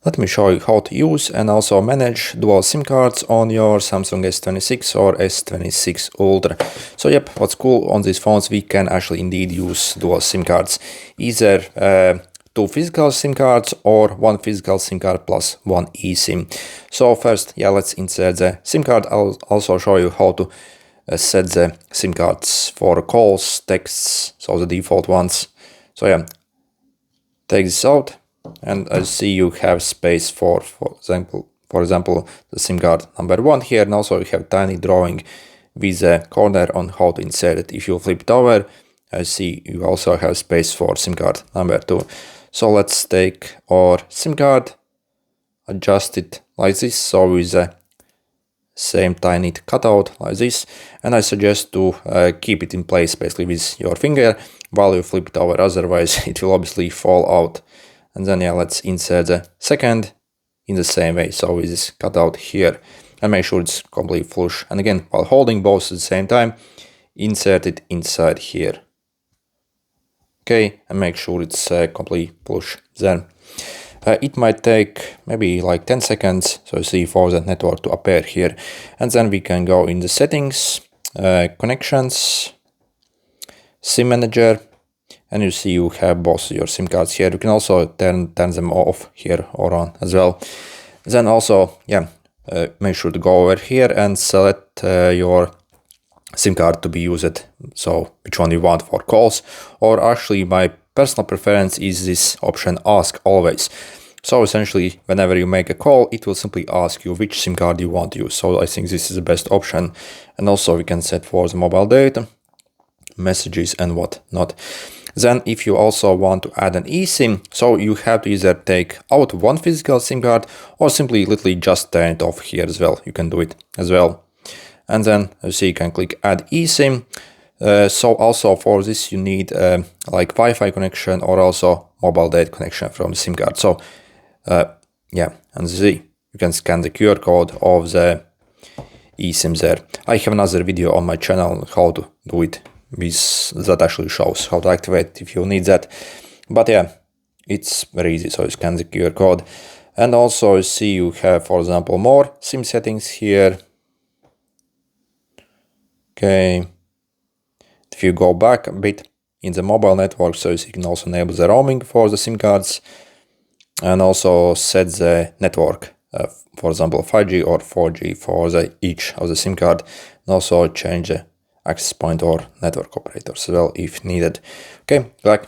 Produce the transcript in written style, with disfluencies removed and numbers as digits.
Let me show you how to use and also manage dual SIM cards on your Samsung S26 or S26 Ultra. So yep, what's cool on these phones, we can actually indeed use dual SIM cards. Either two physical SIM cards or one physical SIM card plus one eSIM. So first, yeah, let's insert the SIM card. I'll also show you how to set the SIM cards for calls, texts, so the default ones. So yeah, take this out. And as you see, you have space for example, the SIM card number 1 here, and also you have tiny drawing with a corner on how to insert it. If you flip it over, as you see, you also have space for SIM card number 2. So let's take our SIM card, adjust it like this, so with the same tiny cutout like this, and I suggest to keep it in place basically with your finger while you flip it over, otherwise it will obviously fall out. And then yeah, let's insert the second in the same way, so with this cutout here, and make sure it's completely flush. And again, while holding both at the same time, insert it inside here. Okay, and make sure it's completely flush then. It might take maybe like 10 seconds, so you see, for the network to appear here. And then we can go in the settings, connections, SIM manager, and you see you have both your SIM cards here. You can also turn them off here or on as well. Then also, yeah, make sure to go over here and select your SIM card to be used. So which one you want for calls, or actually my personal preference is this option ask always. So essentially, whenever you make a call, it will simply ask you which SIM card you want to use. So I think this is the best option. And also we can set for the mobile data, messages and whatnot. Then if you also want to add an eSIM, so you have to either take out one physical SIM card or simply literally just turn it off here as well. You can do it as well. And then as you see, you can click add eSIM. So also for this you need like Wi-Fi connection or also mobile data connection from the SIM card. So yeah, and see, you can scan the QR code of the eSIM there. I have another video on my channel on how to do it, that actually shows how to activate if you need that. But yeah, it's very easy. So you scan the QR code, and also you see you have, for example, more SIM settings here. Okay, if you go back a bit in the mobile network, so you can also enable the roaming for the SIM cards, and also set the network, for example 5G or 4G for each of the SIM card, and also change the access point or network operators as well if needed. Okay, back.